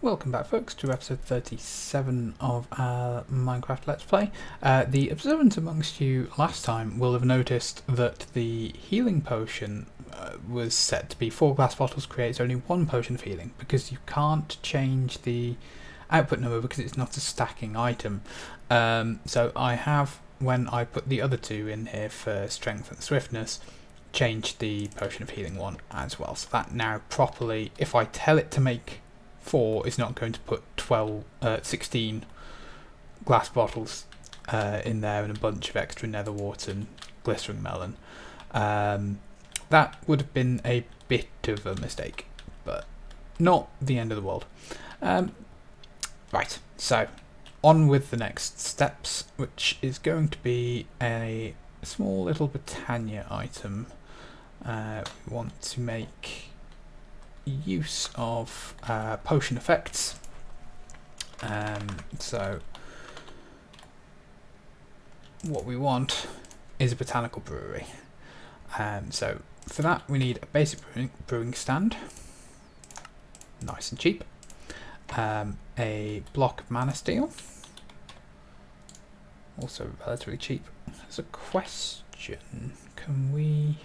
Welcome back folks to episode 37 of our Minecraft Let's Play. The observant amongst you last time will have noticed that the healing potion was set to be 4 glass bottles creates only 1 potion of healing because you can't change the output number because it's not a stacking item. So I have, when I put the other 2 in here for strength and swiftness, changed the potion of healing one as well. So that now properly, if I tell it to make 4, is not going to put 16 glass bottles in there and a bunch of extra nether wart and glistering melon. That would have been a bit of a mistake, but not the end of the world. Right, so on with the next steps, which is going to be a small little Botania item. We want to make use of potion effects, so what we want is a Botanical Brewery. So for that we need a basic brewing stand, nice and cheap, a block of mana steel, also relatively cheap. There's a question, can we...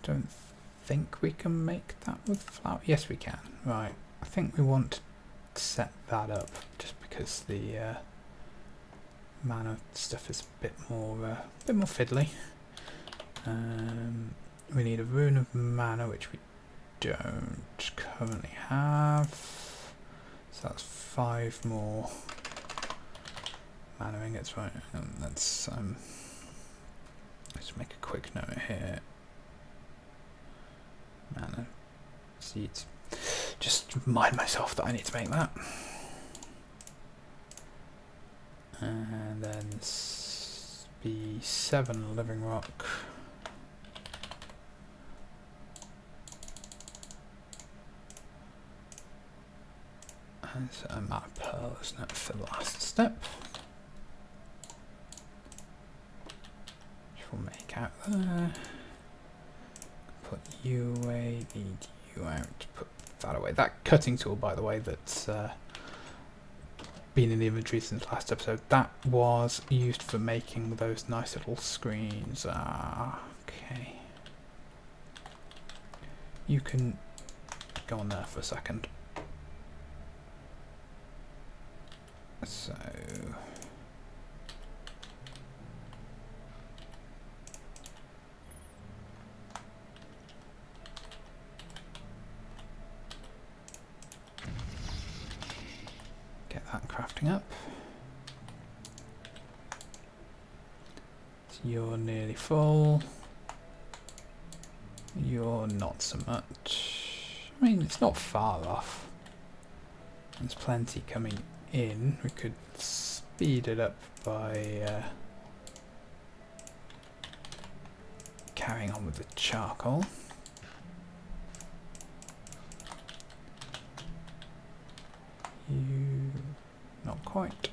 Don't think we can make that with flour. Yes, we can. Right. I think we want to set that up just because the mana stuff is a bit more fiddly. We need a rune of mana, which we don't currently have. So that's 5 more mana ingots. Right. Let's make a quick note here. Mana seeds. Just remind myself that I need to make that. And then be 7 living rock. And so a mana pearl, isn't it, for the last step. Which we'll make out there. Put you away, need you out, put that away. That cutting tool, by the way, that's been in the inventory since last episode, that was used for making those nice little screens. Okay. You can go on there for a second. So... get that crafting up. So you're nearly full. You're not so much. I mean, it's not far off. There's plenty coming in. We could speed it up by carrying on with the charcoal. You... not quite.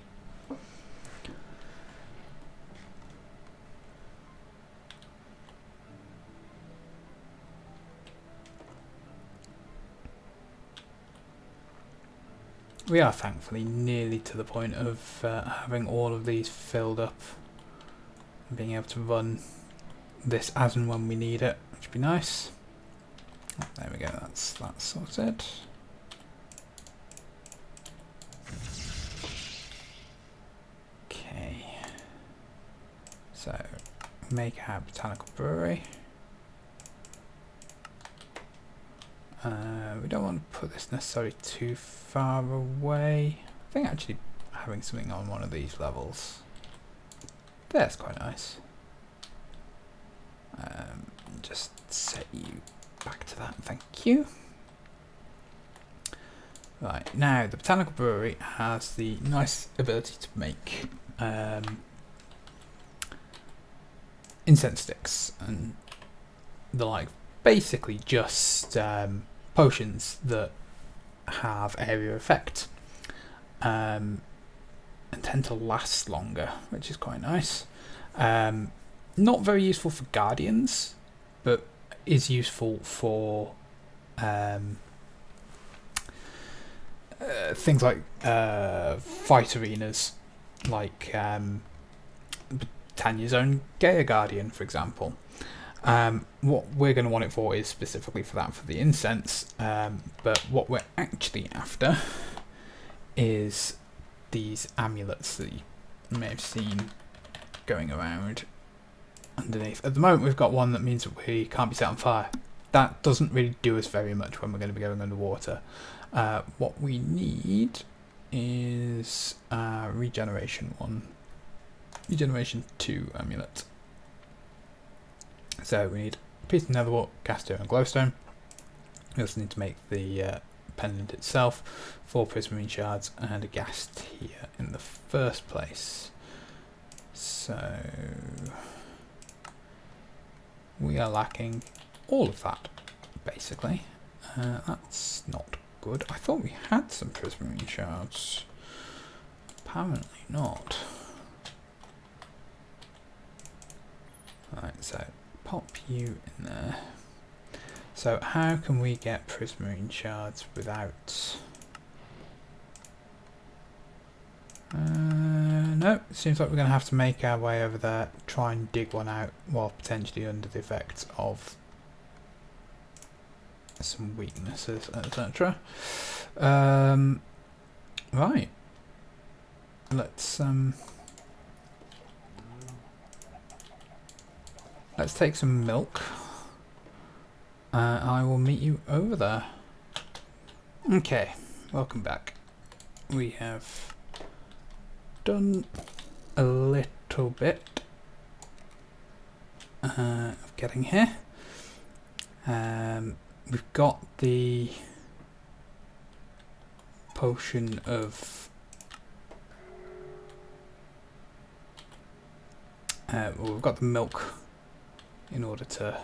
We are thankfully nearly to the point of having all of these filled up and being able to run this as and when we need it, which would be nice. Oh, there we go, that's sorted. So, make our Botanical Brewery. We don't want to put this necessarily too far away. I think actually having something on one of these levels, that's quite nice. Just set you back to that, thank you. Right, now the Botanical Brewery has the nice ability to make incense sticks and the like, basically just potions that have area effect and tend to last longer, which is quite nice. Not very useful for guardians, but is useful for things like fight arenas, like Botania's own Gaia Guardian, for example. What we're going to want it for is specifically for that, for the incense, but what we're actually after is these amulets that you may have seen going around underneath. At the moment we've got one that means that we can't be set on fire. That doesn't really do us very much when we're going to be going underwater. What we need is Regeneration 2 amulet. So we need a piece of netherwort, ghastone and glowstone. We also need to make the pendant itself, 4 prismarine shards and a ghast here in the first place. So we are lacking all of that, basically. That's not good. I thought we had some prismarine shards. Apparently not. Right, so pop you in there. So how can we get prismarine shards without... no, it seems like we're going to have to make our way over there, try and dig one out while potentially under the effects of some weaknesses, etc. Right. Let's take some milk. I will meet you over there. Okay, welcome back. We have done a little bit of getting here. We've got the potion of well, we've got the milk in order to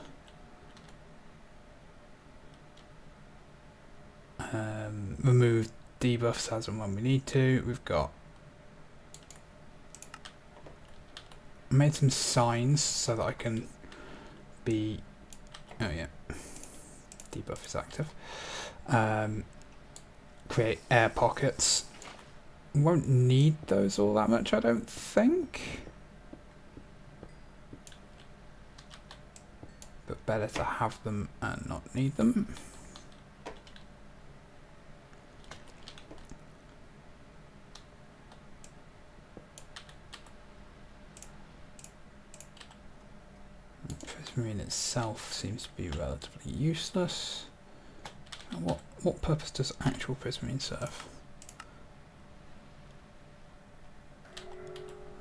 remove debuffs as and when we need to. We've got made some signs so that I can be... oh yeah, debuff is active. Create air pockets. Won't need those all that much, I don't think. But better to have them and not need them. Prismarine itself seems to be relatively useless. And what purpose does actual prismarine serve?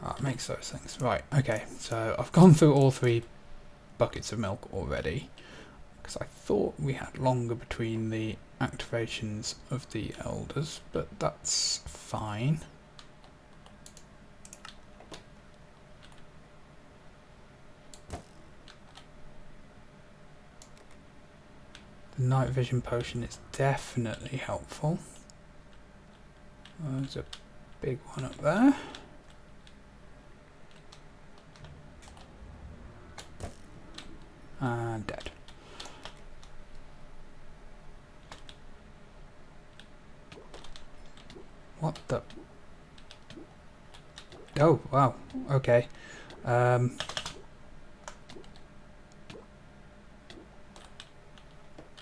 Oh, it makes those things. Right, okay, so I've gone through all 3 buckets of milk already, because I thought we had longer between the activations of the elders, but that's fine. The night vision potion is definitely helpful. There's a big one up there. And dead. What the? Oh, wow. Okay.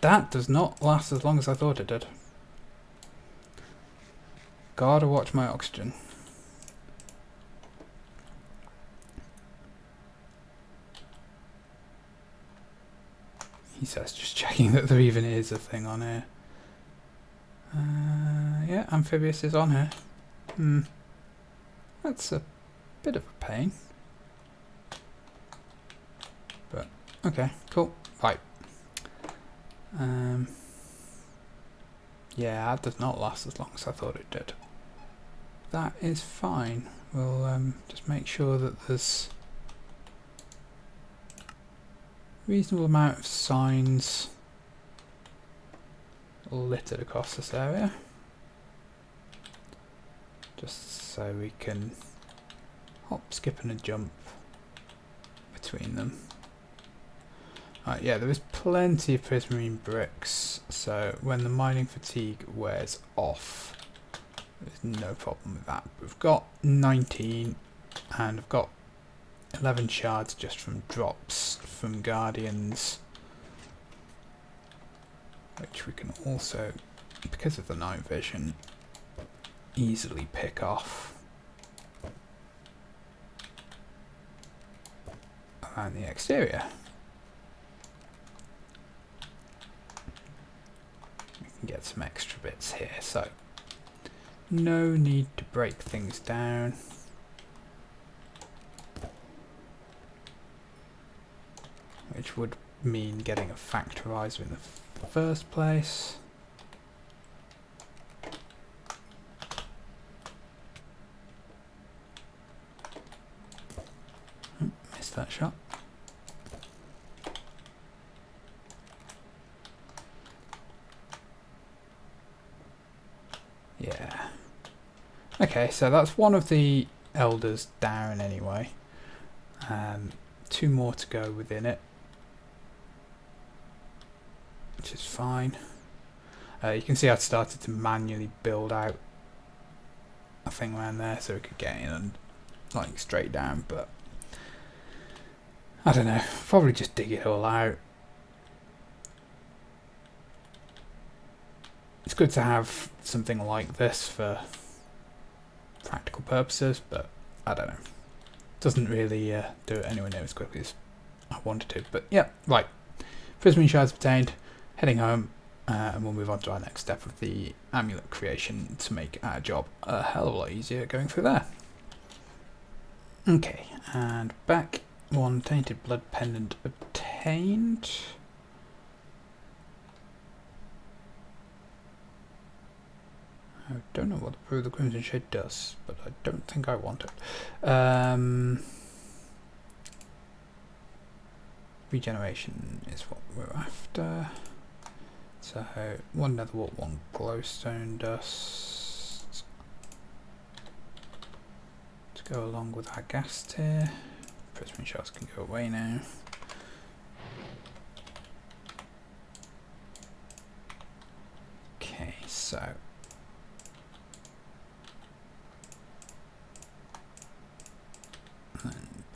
That does not last as long as I thought it did. Gotta watch my oxygen. He says, just checking that there even is a thing on here. Yeah, Amphibious is on here. That's a bit of a pain. But, okay, cool. Right. Yeah, that does not last as long as I thought it did. That is fine. We'll just make sure that there's reasonable amount of signs littered across this area, just so we can hop, skip and a jump between them. Right, yeah, there is plenty of prismarine bricks, so when the mining fatigue wears off, there's no problem with that. We've got 19, and I've got 11 shards just from drops from Guardians, which we can also, because of the night vision, easily pick off around the exterior. We can get some extra bits here, so no need to break things down. Which would mean getting a factorizer in the first place. Missed that shot. Yeah. Okay, so that's one of the elders down anyway. 2 more to go within it, which is fine. You can see I'd started to manually build out a thing around there so we could get in and like straight down, but I don't know, probably just dig it all out. It's good to have something like this for practical purposes, but I don't know. Doesn't really do it anywhere near as quickly as I wanted to. But yeah, right. Prismarine shards obtained, heading home, and we'll move on to our next step of the amulet creation to make our job a hell of a lot easier going through there. Okay, and back. 1 tainted blood pendant obtained. I don't know what the Brew of the Crimson Shade does, but I don't think I want it. Regeneration is what we're after. So 1 netherwort, 1 glowstone dust to go along with our gas tier. Prismarine shards can go away now. Okay, so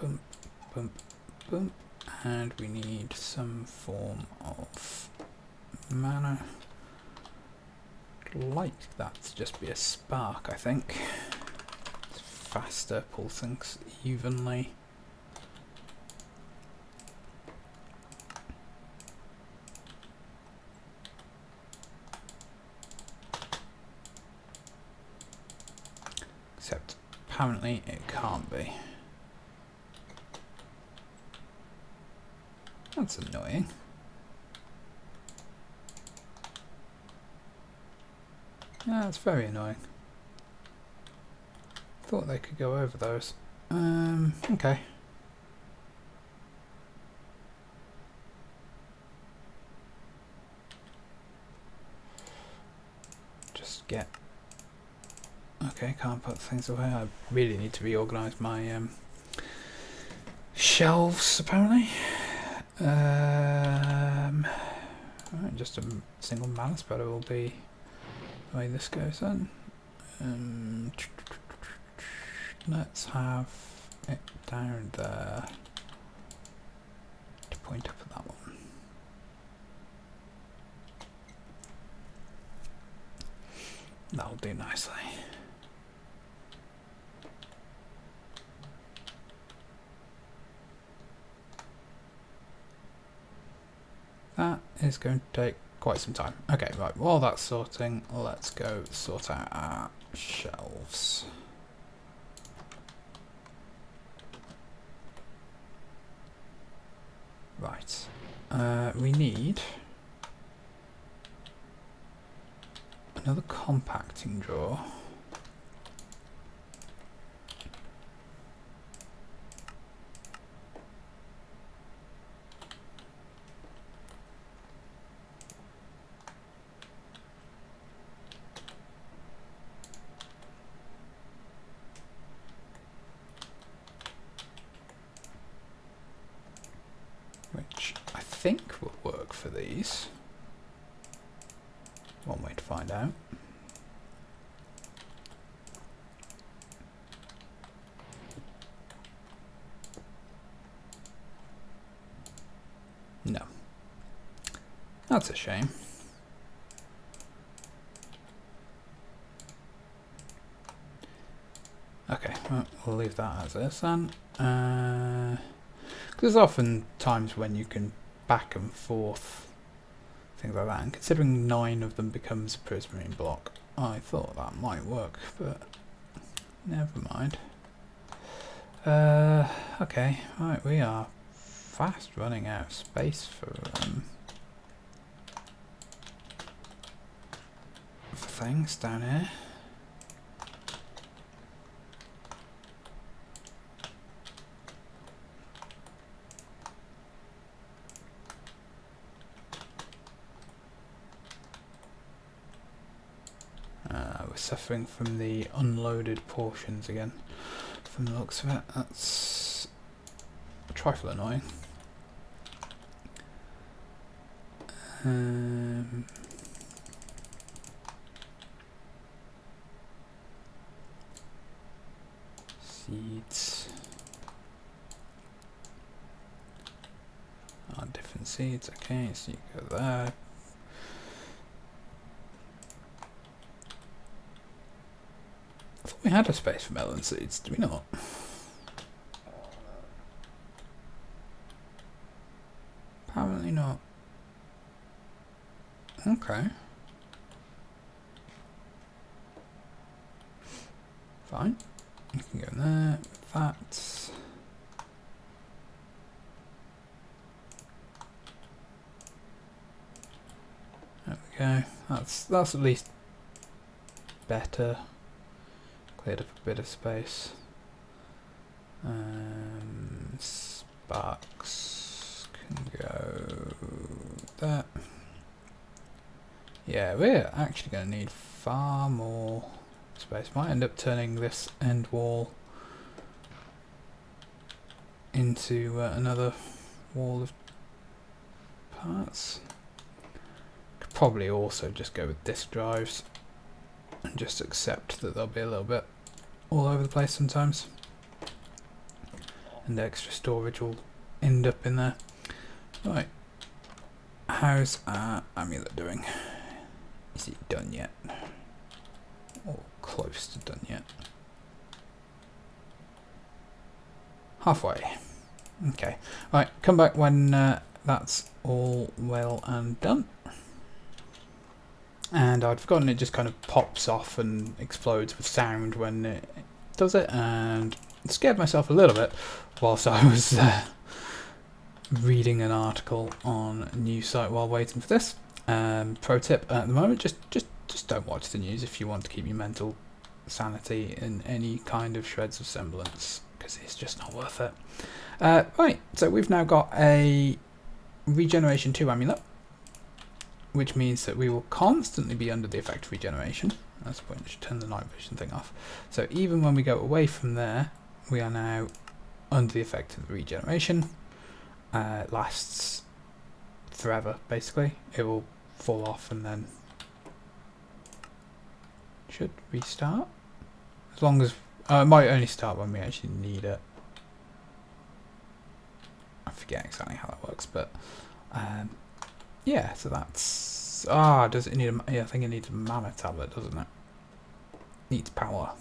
bump, bump, bump, and we need some form of mana. I'd like that to just be a spark, I think. It's faster, pull things evenly. Except apparently it can't be. That's annoying. Yeah, that's very annoying. Thought they could go over those. Okay. Just get... Okay, can't put things away. I really need to reorganise my shelves, apparently. Right, just a single mana spreader will be the way this goes then. Let's have it down there to point up at that one. That'll do nicely. That is going to take quite some time. Okay, right, while that's sorting, let's go sort out our shelves. Right, we need another compacting drawer. Which I think for these. One way to find out. No. That's a shame. Okay, well, we'll leave that as is then. There's often times when you can back and forth, things like that, and considering 9 of them becomes a prismarine block, I thought that might work, but never mind. Okay, right, we are fast running out of space for things down here. We're suffering from the unloaded portions again. From the looks of it, that's a trifle annoying. Seeds. Different seeds, okay, so you go there. I thought we had a space for melon seeds, do we not? Apparently not. Okay. Fine. You can go in there with that. There we go. That's at least better. Cleared up a bit of space. Sparks can go there. Yeah, we're actually going to need far more space. Might end up turning this end wall into another wall of parts. Could probably also just go with disk drives and just accept that they'll be a little bit all over the place sometimes, and extra storage will end up in there. Right, how's our amulet doing? Is it done yet? Or close to done yet? Halfway. Okay, right, come back when that's all well and done. And I'd forgotten it just kind of pops off and explodes with sound when it does it, and scared myself a little bit whilst I was reading an article on a news site while waiting for this. Pro tip at the moment, just don't watch the news if you want to keep your mental sanity in any kind of shreds of semblance, because it's just not worth it. Right, so we've now got a Regeneration 2 amulet, which means that we will constantly be under the effect of regeneration. That's the point, I should turn the night vision thing off. So even when we go away from there, we are now under the effect of the regeneration. It lasts forever, basically. It will fall off and then should restart. As long as... it might only start when we actually need it. I forget exactly how that works, but... yeah, so that's... does it need a... yeah, I think it needs a mana tablet, doesn't it? Needs power.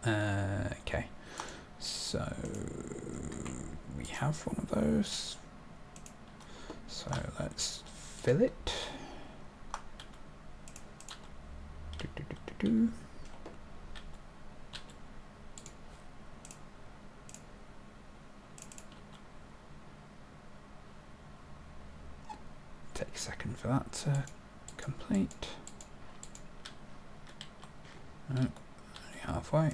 Okay. So... we have one of those. So let's fill it. Take a second for that to complete. No, only halfway.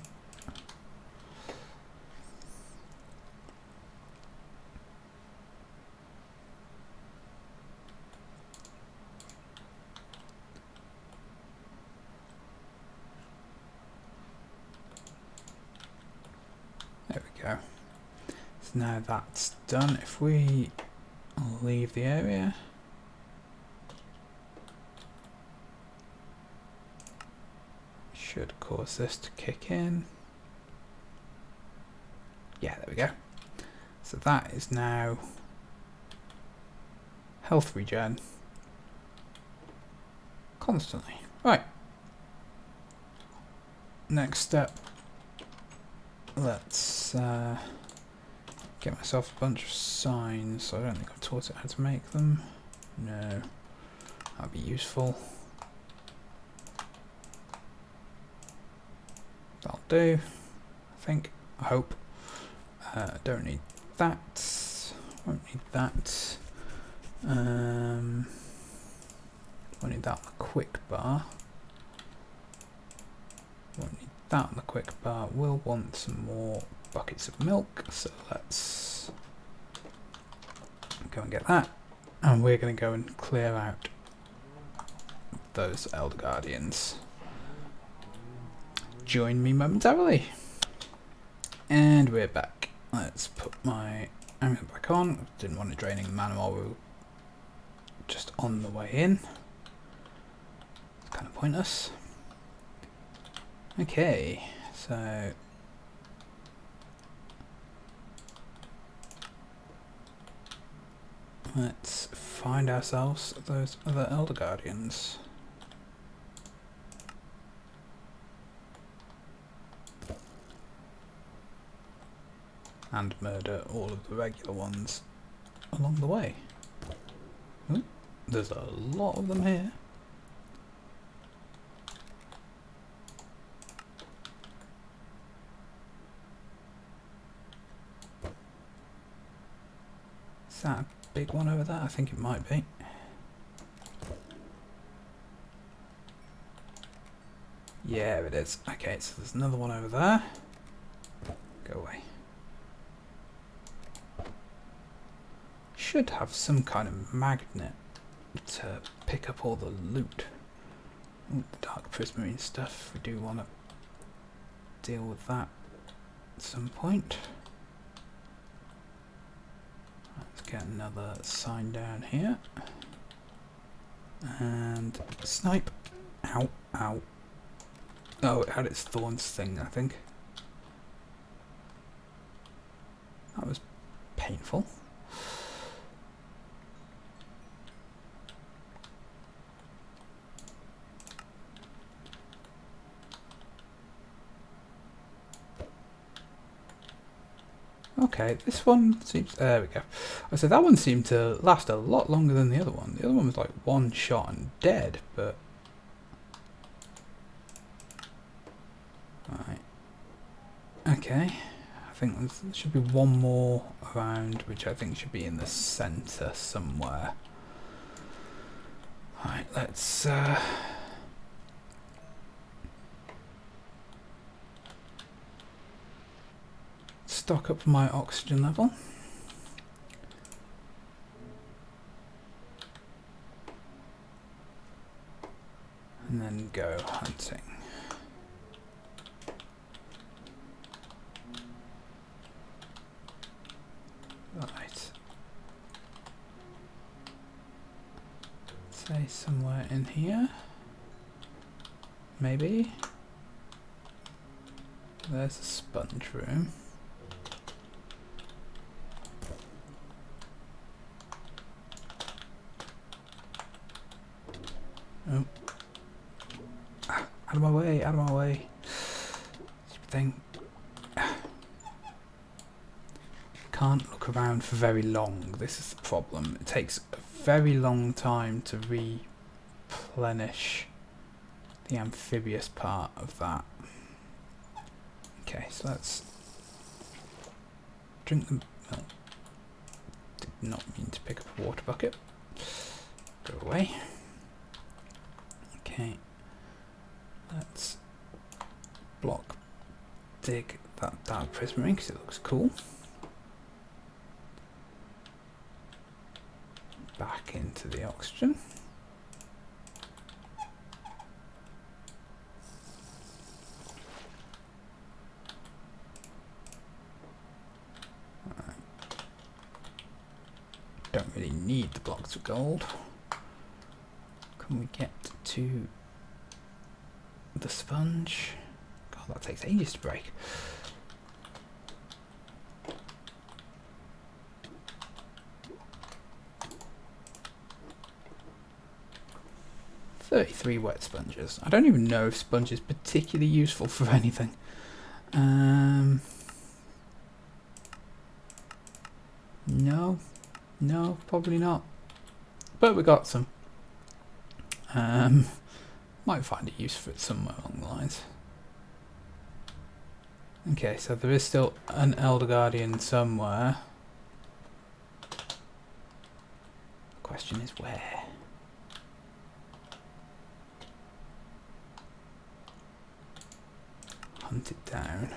There we go. So now that's done. If we leave the area, should cause this to kick in. Yeah, there we go. So that is now health regen constantly. Right. Next step. Let's get myself a bunch of signs. So I don't think I've taught it how to make them. No. That'd be useful. That'll do. I think. I hope. Don't need that. Won't need that. Won't need that on the quick bar. Won't need that on the quick bar. We'll want some more buckets of milk, so let's go and get that. And we're going to go and clear out those Elder Guardians. Join me momentarily. And we're back. Let's put my amulet back on. Didn't want it draining the mana while we were just on the way in. It's kind of pointless. Okay, so let's find ourselves those other Elder Guardians. And murder all of the regular ones along the way. Ooh, there's a lot of them here. Is that a big one over there? I think it might be. Yeah, it is. Okay, so there's another one over there. Go away. Should have some kind of magnet to pick up all the loot. Ooh, the dark prismarine stuff. We do want to deal with that at some point. Let's get another sign down here. And snipe. Ow, ow. Oh, it had its thorns thing, I think. That was painful. Okay, this one seems... There we go. So that one seemed to last a lot longer than the other one. The other one was like one shot and dead, but... Right. Okay. I think there should be one more around, which I think should be in the centre somewhere. Right, let's... stock up my oxygen level. And then go hunting. Right. Say somewhere in here. Maybe. There's a sponge room. Oh. Ah, out of my way, out of my way. Stupid thing. Can't look around for very long. This is the problem. It takes a very long time to replenish the amphibious part of that. Okay, so let's drink the milk. Did not mean to pick up a water bucket. Go away. Okay, let's block dig that dark prismarine because it looks cool. Back into the oxygen. Right. Don't really need the blocks of gold. Can we get to the sponge. God, that takes ages to break. "33 wet sponges." I don't even know if sponge is particularly useful for anything. No, probably not. But we got some. Might find a use for it somewhere along the lines. Okay, so there is still an Elder Guardian somewhere. Question is where? Hunt it down.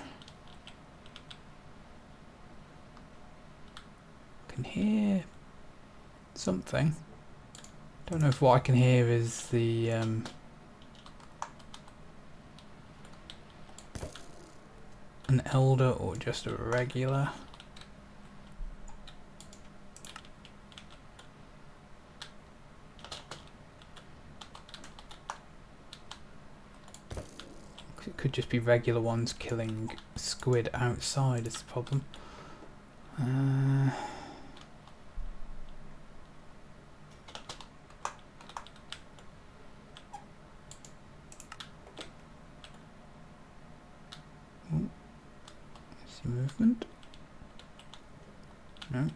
Can hear something. Don't know if what I can hear is the an elder or just a regular. It could just be regular ones killing squid outside is the problem. See movement? No.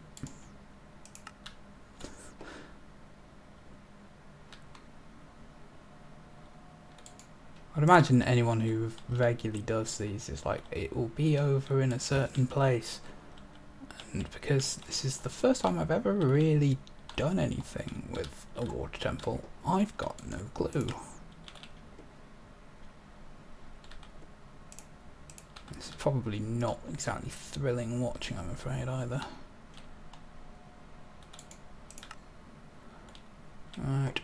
I'd imagine anyone who regularly does these is like, it will be over in a certain place. And because this is the first time I've ever really done anything with a water temple, I've got no clue. This is probably not exactly thrilling watching, I'm afraid, either. Right.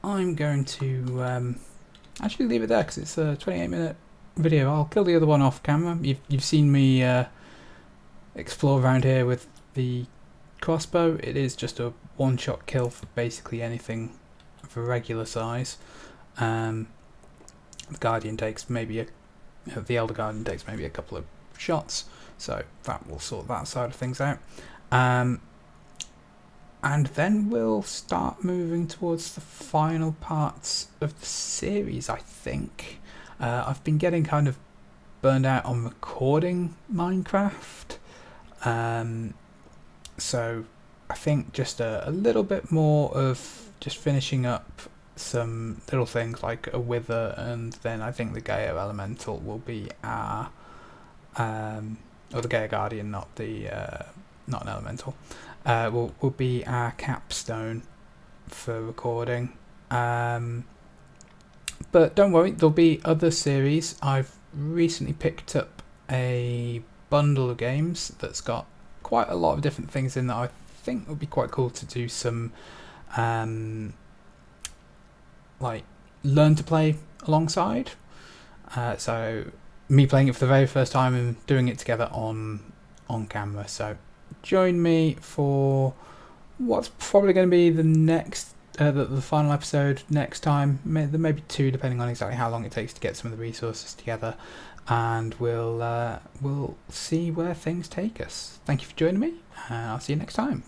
I'm going to actually leave it there because it's a 28-minute video. I'll kill the other one off camera. You've seen me explore around here with the crossbow. It is just a one-shot kill for basically anything of a regular size. The Guardian takes maybe the Elder Guardian takes maybe a couple of shots, so that will sort that side of things out. And then we'll start moving towards the final parts of the series, I think. I've been getting kind of burned out on recording Minecraft. So I think just a little bit more of just finishing up some little things like a wither, and then I think the Gaia Elemental will be our... or the Gaia Guardian, not an Elemental. Will be our capstone for recording. But don't worry, there'll be other series. I've recently picked up a bundle of games that's got quite a lot of different things in that I think would be quite cool to do some like learn to play alongside. So me playing it for the very first time and doing it together on camera. So join me for what's probably going to be the next the final episode next time. There may be two, depending on exactly how long it takes to get some of the resources together, and we'll see where things take us. Thank you for joining me, and I'll see you next time.